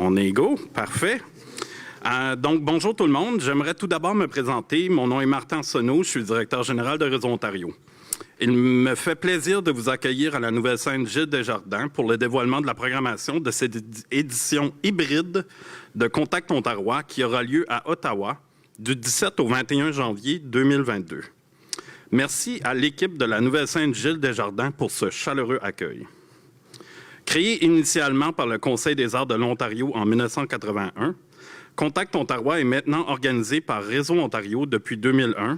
On est égaux, parfait. Donc, bonjour tout le monde. J'aimerais tout d'abord me présenter. Mon nom est Martin Sonneau, je suis directeur général de Réseau Ontario. Il me fait plaisir de vous accueillir à la nouvelle scène Gilles Desjardins pour le dévoilement de la programmation de cette édition hybride de Contact Ontario qui aura lieu à Ottawa du 17 au 21 janvier 2022. Merci à l'équipe de la nouvelle scène Gilles Desjardins pour ce chaleureux accueil. Créé initialement par le Conseil des arts de l'Ontario en 1981, Contact Ontario est maintenant organisé par Réseau Ontario depuis 2001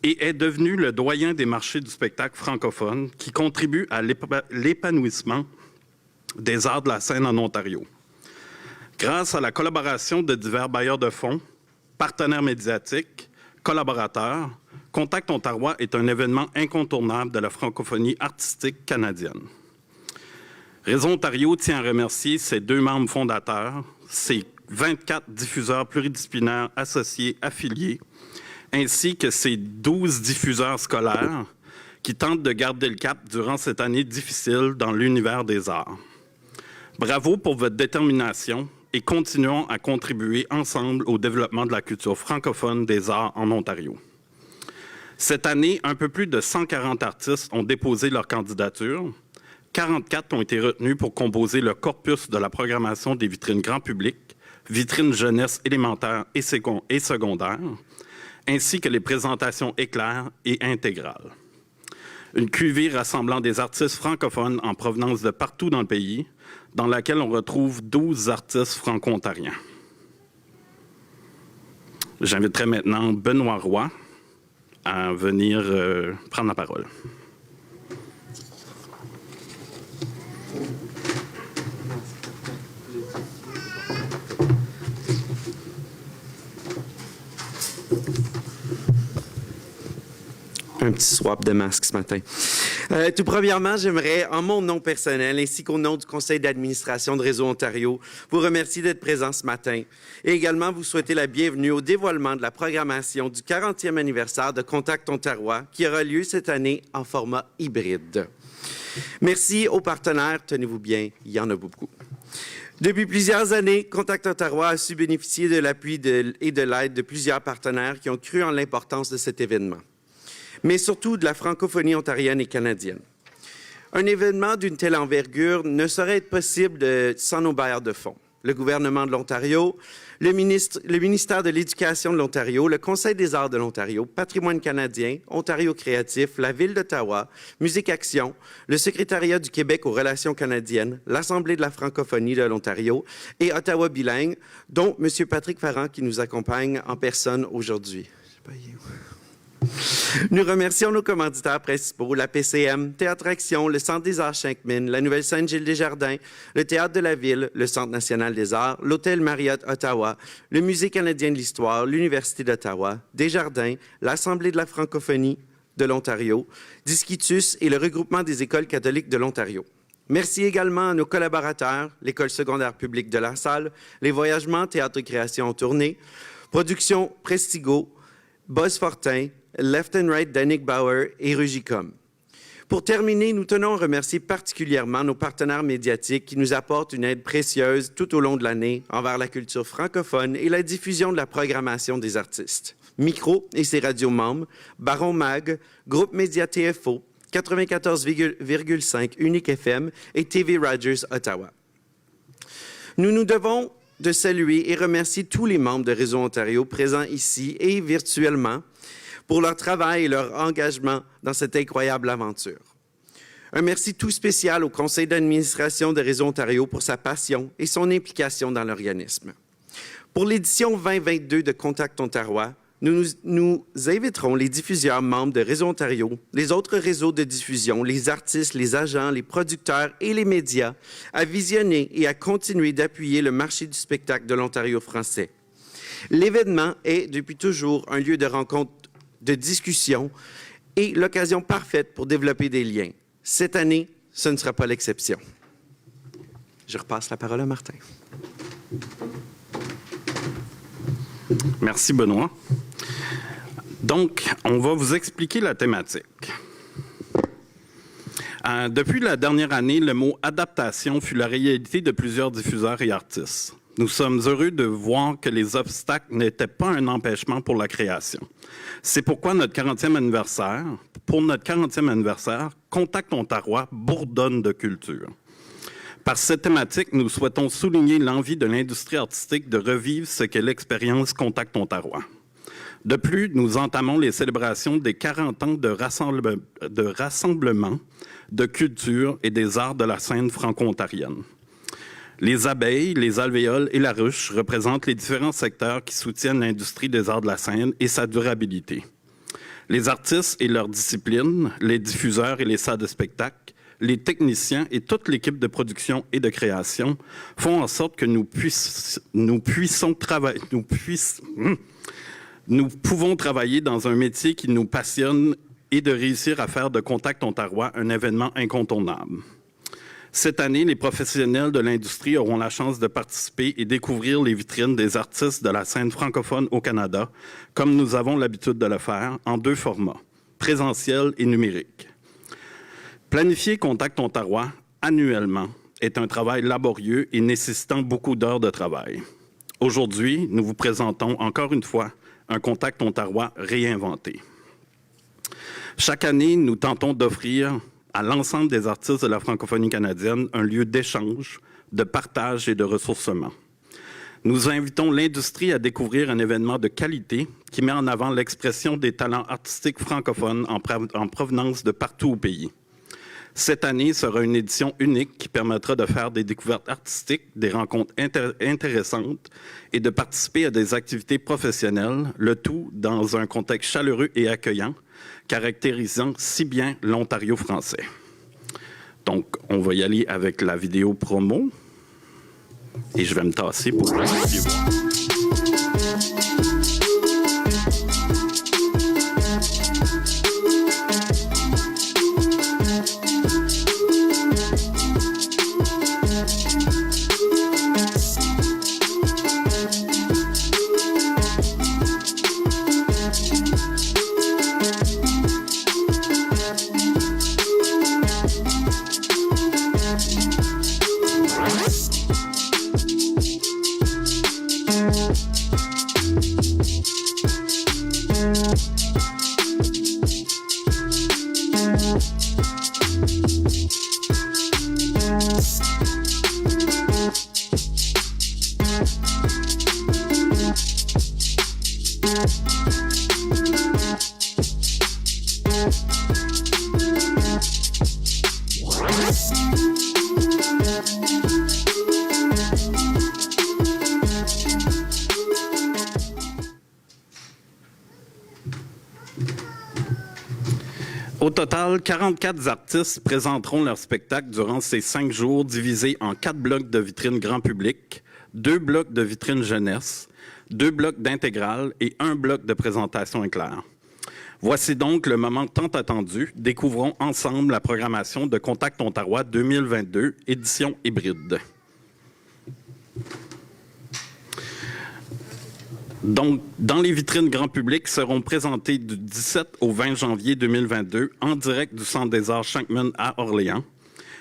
et est devenu le doyen des marchés du spectacle francophone qui contribue à l'épanouissement des arts de la scène en Ontario. Grâce à la collaboration de divers bailleurs de fonds, partenaires médiatiques, collaborateurs, Contact Ontario est un événement incontournable de la francophonie artistique canadienne. Réseau Ontario tient à remercier ses 2 membres fondateurs, ses 24 diffuseurs pluridisciplinaires associés affiliés, ainsi que ses 12 diffuseurs scolaires qui tentent de garder le cap durant cette année difficile dans l'univers des arts. Bravo pour votre détermination et continuons à contribuer ensemble au développement de la culture francophone des arts en Ontario. Cette année, un peu plus de 140 artistes ont déposé leur candidature. 44 ont été retenus pour composer le corpus de la programmation des vitrines grand public, vitrines jeunesse élémentaire et secondaire, ainsi que les présentations éclairs et intégrales. Une cuvée rassemblant des artistes francophones en provenance de partout dans le pays, dans laquelle on retrouve 12 artistes franco-ontariens. J'inviterai maintenant Benoît Roy à venir prendre la parole. Un petit swap de masque ce matin. Tout premièrement, j'aimerais, en mon nom personnel ainsi qu'au nom du conseil d'administration de Réseau Ontario, vous remercier d'être présent ce matin et également vous souhaiter la bienvenue au dévoilement de la programmation du 40e anniversaire de Contact Ontario qui aura lieu cette année en format hybride. Merci aux partenaires, tenez-vous bien, il y en a beaucoup. Depuis plusieurs années, Contact Ontario a su bénéficier de l'appui et de l'aide de plusieurs partenaires qui ont cru en l'importance de cet événement, mais surtout de la francophonie ontarienne et canadienne. Un événement d'une telle envergure ne saurait être possible sans nos bailleurs de fonds. Le gouvernement de l'Ontario, le ministère de l'Éducation de l'Ontario, le Conseil des arts de l'Ontario, Patrimoine canadien, Ontario créatif, la Ville d'Ottawa, Musique Action, le Secrétariat du Québec aux relations canadiennes, l'Assemblée de la francophonie de l'Ontario et Ottawa bilingue, dont M. Patrick Farran qui nous accompagne en personne aujourd'hui. Nous remercions nos commanditaires principaux, la PCM, Théâtre Action, le Centre des arts Shankman, la Nouvelle Scène Gilles Desjardins, le Théâtre de la Ville, le Centre national des arts, l'Hôtel Marriott Ottawa, le Musée canadien de l'histoire, l'Université d'Ottawa, Desjardins, l'Assemblée de la francophonie de l'Ontario, Disquitus et le regroupement des écoles catholiques de l'Ontario. Merci également à nos collaborateurs, l'École secondaire publique de La Salle, les Voyagements Théâtre et Création en tournée, Production Prestigo, Buzz Fortin, Left and Right d'Annick Bauer et Rugicom. Pour terminer, nous tenons à remercier particulièrement nos partenaires médiatiques qui nous apportent une aide précieuse tout au long de l'année envers la culture francophone et la diffusion de la programmation des artistes. Micro et ses radios membres, Baron Mag, Groupe Média TFO, 94,5 Unique FM et TV Rogers Ottawa. Nous nous devons de saluer et remercier tous les membres de Réseau Ontario présents ici et virtuellement pour leur travail et leur engagement dans cette incroyable aventure. Un merci tout spécial au conseil d'administration de Réseau Ontario pour sa passion et son implication dans l'organisme. Pour l'édition 2022 de Contact Ontario, nous inviterons les diffuseurs membres de Réseau Ontario, les autres réseaux de diffusion, les artistes, les agents, les producteurs et les médias à visionner et à continuer d'appuyer le marché du spectacle de l'Ontario français. L'événement est depuis toujours un lieu de rencontre, de discussion et l'occasion parfaite pour développer des liens. Cette année, ce ne sera pas l'exception. Je repasse la parole à Martin. Merci, Benoît. Donc, on va vous expliquer la thématique. Depuis la dernière année, le mot « adaptation » fut la réalité de plusieurs diffuseurs et artistes. Nous sommes heureux de voir que les obstacles n'étaient pas un empêchement pour la création. C'est pourquoi pour notre 40e anniversaire, Contact Ontario bourdonne de culture. Par cette thématique, nous souhaitons souligner l'envie de l'industrie artistique de revivre ce qu'est l'expérience Contact Ontario. De plus, nous entamons les célébrations des 40 ans de rassemblement, de culture et des arts de la scène franco-ontarienne. Les abeilles, les alvéoles et la ruche représentent les différents secteurs qui soutiennent l'industrie des arts de la scène et sa durabilité. Les artistes et leurs disciplines, les diffuseurs et les salles de spectacle, les techniciens et toute l'équipe de production et de création font en sorte que nous pouvons travailler dans un métier qui nous passionne et de réussir à faire de Contact Ontario un événement incontournable. Cette année, les professionnels de l'industrie auront la chance de participer et découvrir les vitrines des artistes de la scène francophone au Canada, comme nous avons l'habitude de le faire, en 2 formats, présentiel et numérique. Planifier Contact Ontario annuellement est un travail laborieux et nécessitant beaucoup d'heures de travail. Aujourd'hui, nous vous présentons encore une fois un Contact Ontario réinventé. Chaque année, nous tentons d'offrir à l'ensemble des artistes de la francophonie canadienne un lieu d'échange, de partage et de ressourcement. Nous invitons l'industrie à découvrir un événement de qualité qui met en avant l'expression des talents artistiques francophones en provenance de partout au pays. Cette année sera une édition unique qui permettra de faire des découvertes artistiques, des rencontres intéressantes et de participer à des activités professionnelles, le tout dans un contexte chaleureux et accueillant, caractérisant si bien l'Ontario français. Donc, on va y aller avec la vidéo promo et je vais me tasser pour que vous puissiez voir. Au total, 44 artistes présenteront leur spectacle durant ces 5 jours divisés en 4 blocs de vitrines grand public, 2 blocs de vitrines jeunesse, 2 blocs d'intégrales et 1 bloc de présentation éclair. Voici donc le moment tant attendu. Découvrons ensemble la programmation de Contact Ontario 2022, édition hybride. Donc, dans les vitrines grand public seront présentés du 17 au 20 janvier 2022 en direct du Centre des Arts Shankman à Orléans.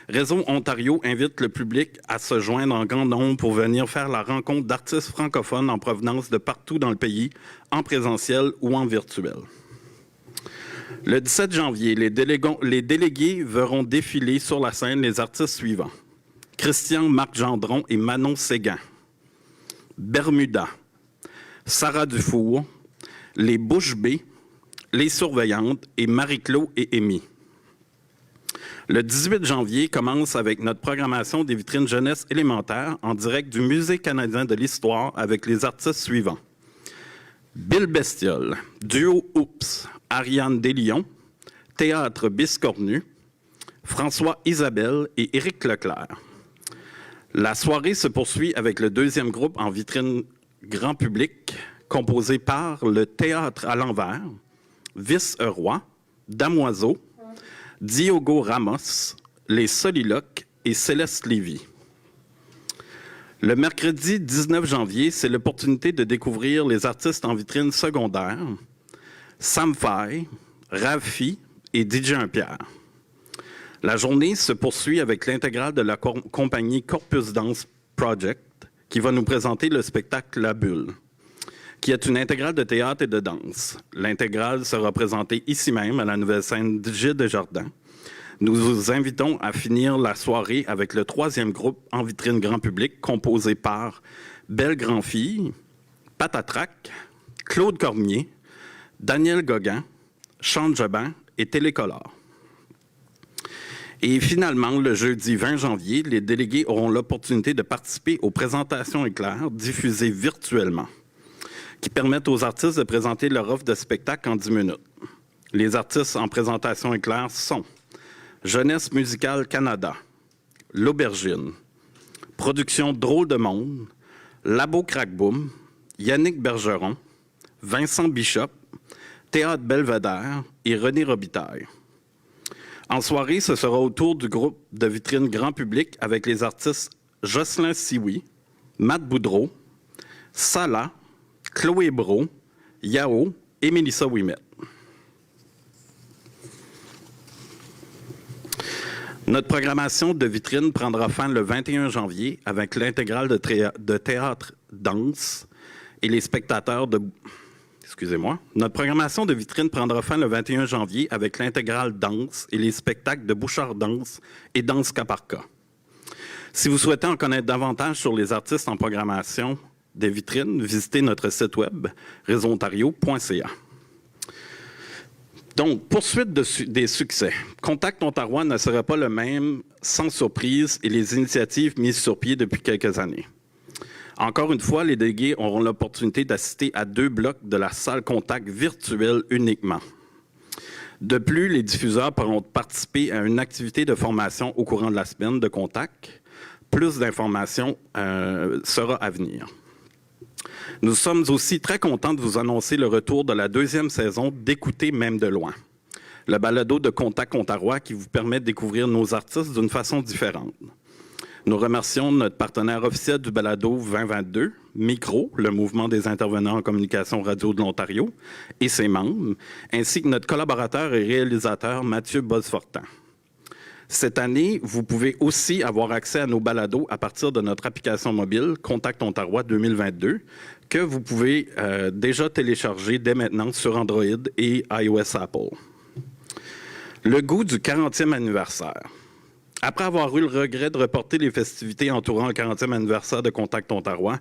Réseau Ontario invite le public à se joindre en grand nombre pour venir faire la rencontre d'artistes francophones en provenance de partout dans le pays, en présentiel ou en virtuel. Le 17 janvier, les délégués verront défiler sur la scène les artistes suivants. Christian Marc Gendron et Manon Séguin. Bermuda. Sarah Dufour, les Bouches Bées, les Surveillantes et Marie-Claude et Amy. Le 18 janvier commence avec notre programmation des vitrines jeunesse élémentaire en direct du Musée canadien de l'histoire avec les artistes suivants. Bill Bestiole, Duo Oups, Ariane Deslions, Théâtre Biscornu, François Isabelle et Éric Leclerc. La soirée se poursuit avec le 2e groupe en vitrine grand public, composé par le Théâtre à l'envers, Vice-Roi, Damoiseau, Diogo Ramos, les Soliloques et Céleste Lévy. Le mercredi 19 janvier, c'est l'opportunité de découvrir les artistes en vitrine secondaire, Sam Fay, Rafi et DJ Pierre. La journée se poursuit avec l'intégrale de la compagnie Corpus Dance Project qui va nous présenter le spectacle La Bulle, qui est une intégrale de théâtre et de danse. L'intégrale sera présentée ici même à la nouvelle scène Gilles Desjardins. Nous vous invitons à finir la soirée avec le 3e groupe en vitrine grand public, composé par Belle Grandfille, Patatrac, Claude Cormier, Daniel Gauguin, Chante Jobin et Télécolor. Et finalement, le jeudi 20 janvier, les délégués auront l'opportunité de participer aux présentations éclairs diffusées virtuellement, qui permettent aux artistes de présenter leur offre de spectacle en 10 minutes. Les artistes en présentation éclair sont Jeunesse musicale Canada, L'Aubergine, Production Drôle de Monde, Labo Crackboom, Yannick Bergeron, Vincent Bishop, Théâtre Belvédère et René Robitaille. En soirée, ce sera au tour du groupe de vitrine grand public avec les artistes Jocelyn Sioui, Matt Boudreau, Sala, Chloé Brault, Yao et Mélissa Ouimet. Notre programmation de vitrine prendra fin le 21 janvier avec l'intégrale de théâtre danse et les spectateurs de... Excusez-moi. Notre programmation de vitrine prendra fin le 21 janvier avec l'intégrale danse et les spectacles de Bouchard Danse et Danse cas par cas. Si vous souhaitez en connaître davantage sur les artistes en programmation des vitrines, visitez notre site web réseauontario.ca. Donc, poursuite des succès. Contact Ontario ne serait pas le même sans surprise et les initiatives mises sur pied depuis quelques années. Encore une fois, les délégués auront l'opportunité d'assister à 2 blocs de la salle Contact virtuelle uniquement. De plus, les diffuseurs pourront participer à une activité de formation au courant de la semaine de Contact. Plus d'informations sera à venir. Nous sommes aussi très contents de vous annoncer le retour de la 2e saison d'Écouter même de loin, le balado de Contact Ontario qui vous permet de découvrir nos artistes d'une façon différente. Nous remercions notre partenaire officiel du balado 2022, Micro, le mouvement des intervenants en communication radio de l'Ontario, et ses membres, ainsi que notre collaborateur et réalisateur Mathieu Bosfortin. Cette année, vous pouvez aussi avoir accès à nos balados à partir de notre application mobile Contact Ontario 2022 que vous pouvez déjà télécharger dès maintenant sur Android et iOS Apple. Le goût du 40e anniversaire. Après avoir eu le regret de reporter les festivités entourant le 40e anniversaire de Contact Ontario,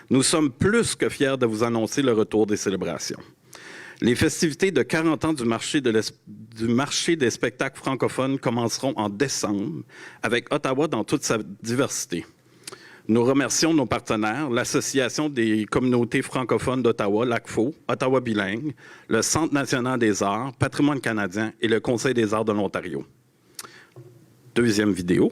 nous sommes plus que fiers de vous annoncer le retour des célébrations. Les festivités de 40 ans du marché des spectacles francophones commenceront en décembre avec Ottawa dans toute sa diversité. Nous remercions nos partenaires, l'Association des communautés francophones d'Ottawa, l'ACFO, Ottawa bilingue, le Centre national des arts, Patrimoine canadien et le Conseil des arts de l'Ontario. Deuxième vidéo.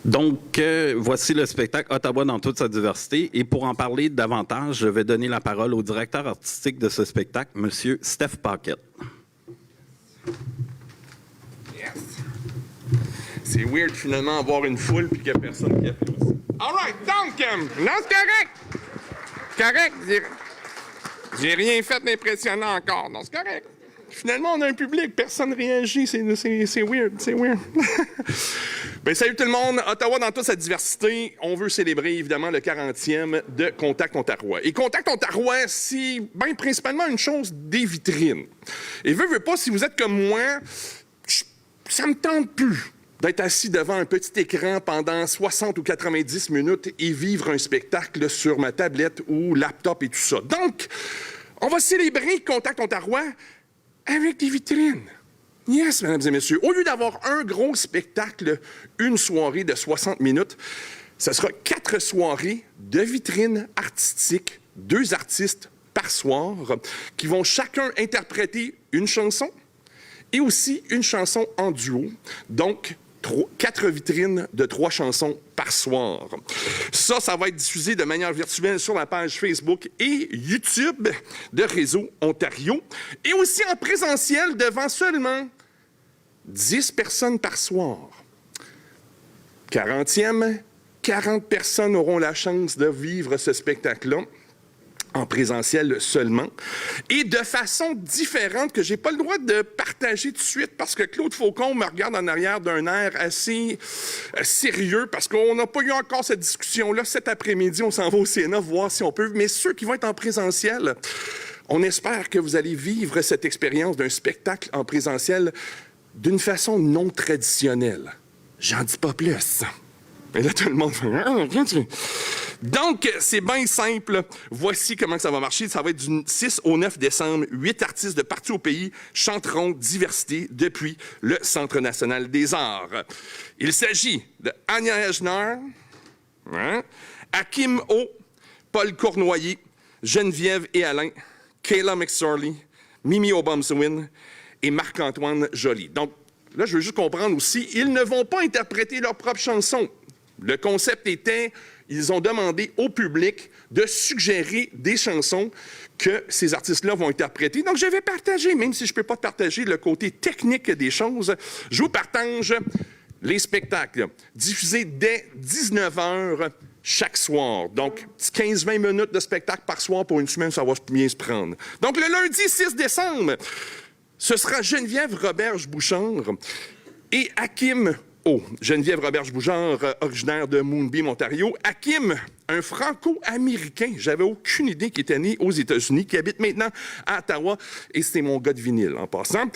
Donc, voici le spectacle Ottawa dans toute sa diversité. Et pour en parler davantage, je vais donner la parole au directeur artistique de ce spectacle, M. Steph Paquette. Yes. C'est weird finalement avoir une foule puis qu'il n'y a personne qui applaudit. All right, donc, non, c'est correct. Correct. J'ai rien fait d'impressionnant encore. Non, c'est correct. Finalement, on a un public, personne ne réagit, c'est weird, c'est weird. Bien, salut tout le monde, Ottawa dans toute sa diversité, on veut célébrer évidemment le 40e de Contact Ontario. Et Contact Ontario, c'est bien principalement une chose des vitrines. Et veut pas, si vous êtes comme moi, ça me tente plus d'être assis devant un petit écran pendant 60 ou 90 minutes et vivre un spectacle sur ma tablette ou laptop et tout ça. Donc, on va célébrer Contact Ontario avec des vitrines. Yes, mesdames et messieurs. Au lieu d'avoir un gros spectacle, une soirée de 60 minutes, ce sera 4 soirées de vitrines artistiques, 2 artistes par soir, qui vont chacun interpréter une chanson et aussi une chanson en duo. Donc, 4 vitrines de 3 chansons par soir. Ça va être diffusé de manière virtuelle sur la page Facebook et YouTube de Réseau Ontario et aussi en présentiel devant seulement 10 personnes par soir. 40e, 40 personnes auront la chance de vivre ce spectacle-là en présentiel seulement, et de façon différente que j'ai pas le droit de partager tout de suite parce que Claude Faucon me regarde en arrière d'un air assez sérieux parce qu'on n'a pas eu encore cette discussion-là. Cet après-midi, on s'en va au Sénat voir si on peut, mais ceux qui vont être en présentiel, on espère que vous allez vivre cette expérience d'un spectacle en présentiel d'une façon non traditionnelle. J'en dis pas plus. Et là, tout le monde fait... Donc, c'est bien simple. Voici comment ça va marcher. Ça va être du 6 au 9 décembre. 8 artistes de partout au pays chanteront diversité depuis le Centre national des arts. Il s'agit de Anya Ejnar, Hakim O, Paul Cournoyer, Geneviève et Alain, Kayla McSorley, Mimi Obamsawin et Marc-Antoine Joly. Donc, là, je veux juste comprendre aussi, ils ne vont pas interpréter leurs propres chansons. Le concept était, ils ont demandé au public de suggérer des chansons que ces artistes-là vont interpréter. Donc, je vais partager, même si je ne peux pas partager le côté technique des choses, je vous partage les spectacles diffusés dès 19h chaque soir. Donc, 15-20 minutes de spectacle par soir pour une semaine, ça va bien se prendre. Donc, le lundi 6 décembre, ce sera Geneviève Roberge-Bouchard et Hakim O. Geneviève Roberge-Bouchard, originaire de Moonbeam, Ontario. Hakim, un franco-américain, j'avais aucune idée qu'il était né aux États-Unis, qui habite maintenant à Ottawa, et c'est mon gars de vinyle en passant.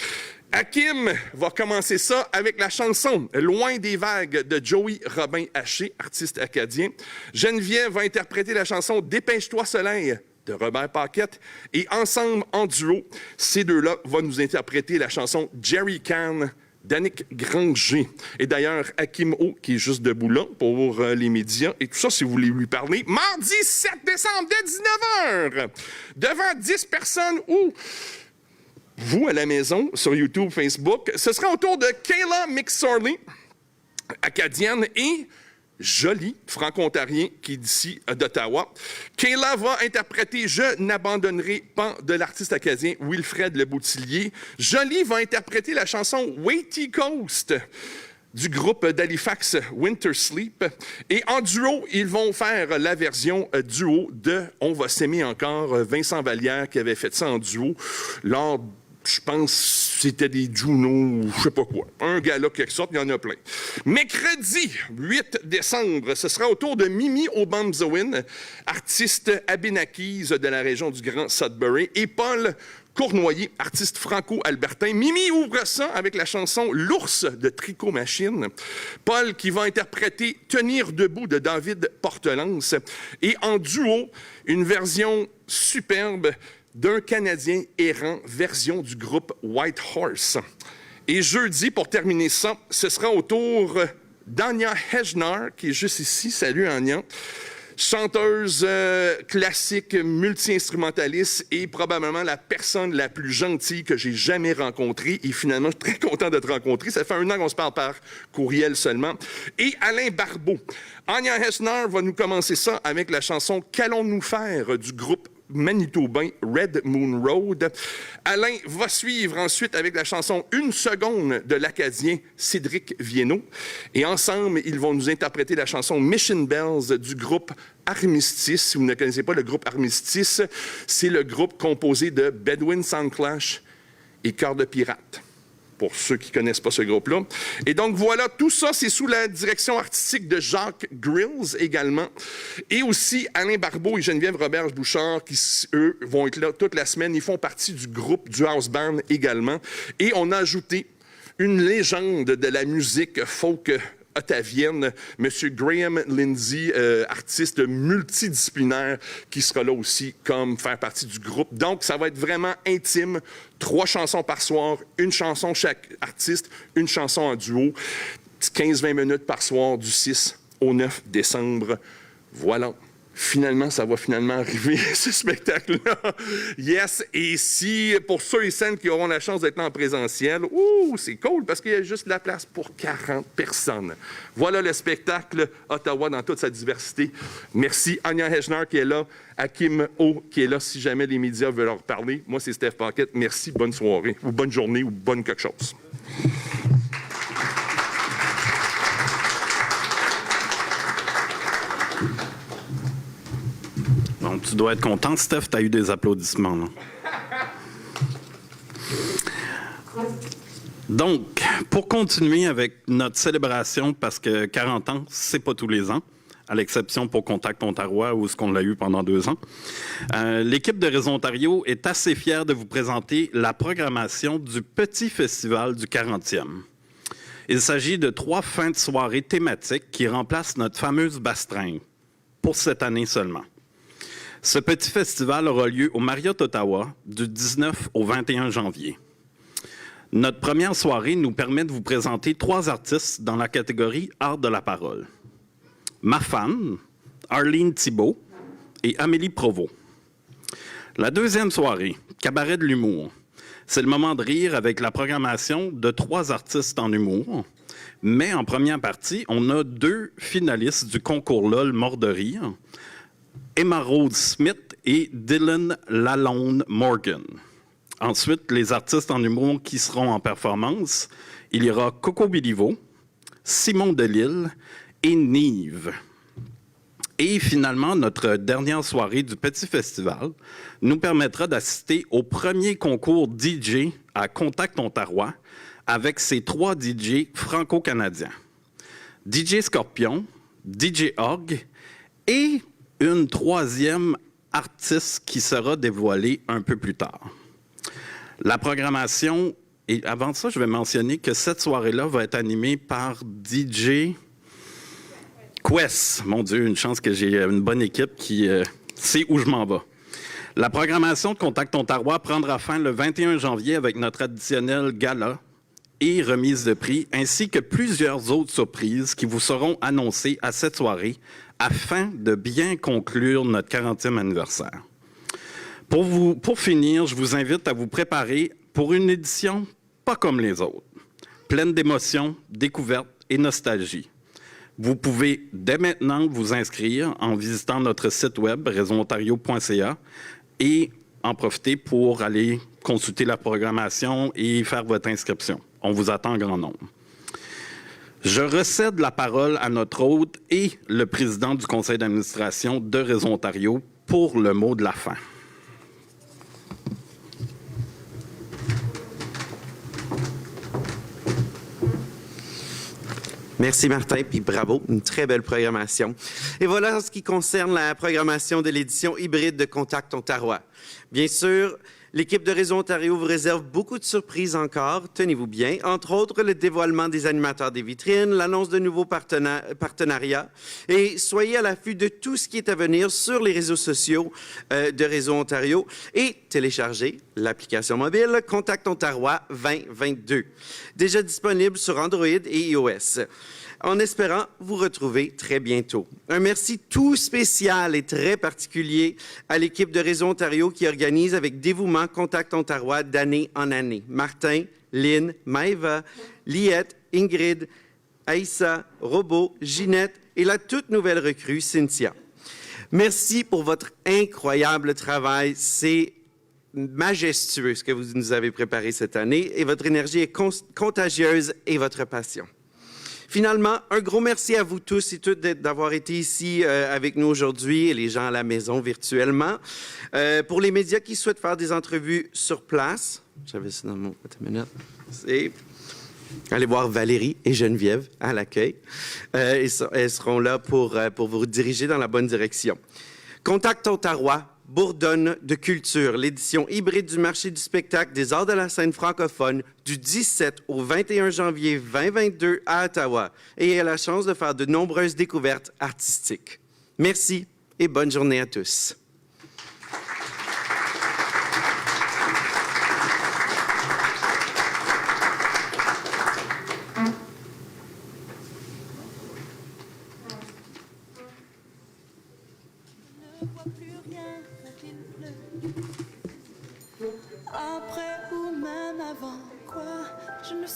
Hakim va commencer ça avec la chanson « Loin des vagues » de Joey Robin-Haché, artiste acadien. Geneviève va interpréter la chanson « Dépêche-toi soleil » de Robert Paquette. Et ensemble, en duo, ces deux-là vont nous interpréter la chanson « Jerry Can » d'Annick Granger. Et d'ailleurs, Hakim O, qui est juste debout là pour les médias et tout ça, si vous voulez lui parler, mardi 7 décembre dès 19h, devant 10 personnes ou vous à la maison, sur YouTube, Facebook, ce sera autour de Kayla McSorley, acadienne, et Joly, franco-ontarien, qui est d'ici d'Ottawa. Kayla va interpréter « Je n'abandonnerai pas » de l'artiste acadien Wilfred Le Boutillier. Joly va interpréter la chanson « Weighty Coast » du groupe d'Halifax Winter Sleep. Et en duo, ils vont faire la version duo de « On va s'aimer encore », Vincent Vallière qui avait fait ça en duo lors, je pense, c'était des Juno ou je sais pas quoi. Un gala quelque sorte, il y en a plein. Mercredi 8 décembre, ce sera au tour de Mimi Obamsawin, artiste abénakise de la région du Grand Sudbury, et Paul Cournoyer, artiste franco-albertain. Mimi ouvre ça avec la chanson « L'ours » de Tricot Machine. Paul qui va interpréter « Tenir debout » de David Portelance. Et en duo, une version superbe d'un Canadien errant, version du groupe White Horse. Et jeudi, pour terminer ça, ce sera au tour d'Anya Ejnar, qui est juste ici. Salut, Anya. Chanteuse classique, multi-instrumentaliste et probablement la personne la plus gentille que j'ai jamais rencontrée. Et finalement, je suis très content de te rencontrer. Ça fait 1 an qu'on se parle par courriel seulement. Et Alain Barbeau. Anya Ejnar va nous commencer ça avec la chanson « Qu'allons-nous faire » du groupe manitobain Red Moon Road. Alain va suivre ensuite avec la chanson « Une seconde » de l'Acadien Cédric Viennot. Et ensemble, ils vont nous interpréter la chanson « Mission Bells » du groupe Armistice. Si vous ne connaissez pas le groupe Armistice, c'est le groupe composé de Bedouin Soundclash et Cœur de Pirate, pour ceux qui ne connaissent pas ce groupe-là. Et donc, voilà, tout ça, c'est sous la direction artistique de Jacques Grills également. Et aussi Alain Barbeau et Geneviève Roberge-Bouchard, qui, eux, vont être là toute la semaine. Ils font partie du groupe du House Band également. Et on a ajouté une légende de la musique folk ottavienne, M. Graham Lindsay, artiste multidisciplinaire, qui sera là aussi comme faire partie du groupe. Donc, ça va être vraiment intime. 3 chansons par soir, une chanson chaque artiste, une chanson en duo. 15-20 minutes par soir du 6 au 9 décembre. Voilà. Finalement, ça va finalement arriver, ce spectacle-là. Yes! Et si, pour ceux et celles qui auront la chance d'être là en présentiel, c'est cool parce qu'il y a juste de la place pour 40 personnes. Voilà le spectacle Ottawa dans toute sa diversité. Merci Anya Hechner qui est là, Hakim O qui est là si jamais les médias veulent leur parler. Moi, c'est Steph Paquette. Merci, bonne soirée, ou bonne journée, ou bonne quelque chose. Donc, tu dois être content, Steph, tu as eu des applaudissements. Là. Donc, pour continuer avec notre célébration, parce que 40 ans, c'est pas tous les ans, à l'exception pour Contact Ontario, où ce qu'on l'a eu pendant 2 ans, l'équipe de Réseau Ontario est assez fière de vous présenter la programmation du Petit Festival du 40e. Il s'agit de 3 fins de soirée thématiques qui remplacent notre fameuse bastringue, pour cette année seulement. Ce petit festival aura lieu au Marriott Ottawa du 19 au 21 janvier. Notre première soirée nous permet de vous présenter 3 artistes dans la catégorie Art de la parole. Ma fan, Arlene Thibault et Amélie Provost. La deuxième soirée, Cabaret de l'humour. C'est le moment de rire avec la programmation de 3 artistes en humour. Mais en première partie, on a 2 finalistes du concours LOL Mort de rire. Emma Rose Smith et Dylan Lalonde Morgan. Ensuite, les artistes en humour qui seront en performance, il y aura Coco Béliveau, Simon Delille et Nive. Et finalement, notre dernière soirée du Petit Festival nous permettra d'assister au premier concours DJ à Contact Ontario avec ces 3 DJ franco-canadiens. DJ Scorpion, DJ Org et une 3e artiste qui sera dévoilée un peu plus tard. La programmation, et avant ça, je vais mentionner que cette soirée-là va être animée par DJ Quest. Mon Dieu, une chance que j'ai une bonne équipe qui sait où je m'en vais. La programmation de Contact Ontario prendra fin le 21 janvier avec notre traditionnel gala et remise de prix, ainsi que plusieurs autres surprises qui vous seront annoncées à cette soirée afin de bien conclure notre 40e anniversaire. Pour finir, je vous invite à vous préparer pour une édition pas comme les autres, pleine d'émotions, découvertes et nostalgie. Vous pouvez dès maintenant vous inscrire en visitant notre site web réseauontario.ca et en profiter pour aller consulter la programmation et faire votre inscription. On vous attend en grand nombre. Je recède la parole à notre hôte et le président du conseil d'administration de Réseau Ontario pour le mot de la fin. Merci Martin, puis bravo, une très belle programmation. Et voilà en ce qui concerne la programmation de l'édition hybride de Contact Ontario. Bien sûr, l'équipe de Réseau Ontario vous réserve beaucoup de surprises encore, tenez-vous bien, entre autres le dévoilement des animateurs des vitrines, l'annonce de nouveaux partenariats, et soyez à l'affût de tout ce qui est à venir sur les réseaux sociaux de Réseau Ontario et téléchargez l'application mobile Contact Ontario 2022, déjà disponible sur Android et iOS. En espérant vous retrouver très bientôt. Un merci tout spécial et très particulier à l'équipe de Réseau Ontario qui organise avec dévouement Contact Ontario d'année en année. Martin, Lynn, Maëva, Liette, Ingrid, Aïssa, Robot, Ginette et la toute nouvelle recrue Cynthia. Merci pour votre incroyable travail. C'est majestueux ce que vous nous avez préparé cette année et votre énergie est contagieuse et votre passion. Finalement, un gros merci à vous tous et toutes d'avoir été ici avec nous aujourd'hui et les gens à la maison virtuellement. Pour les médias qui souhaitent faire des entrevues sur place, j'avais ça dans mon... Attends une minute. Allez voir Valérie et Geneviève à l'accueil. Elles seront là pour vous diriger dans la bonne direction. Contact Ontario Bourdonne de culture, l'édition hybride du marché du spectacle des arts de la scène francophone du 17 au 21 janvier 2022 à Ottawa et a la chance de faire de nombreuses découvertes artistiques. Merci et bonne journée à tous. Après ou même avant quoi, je ne sais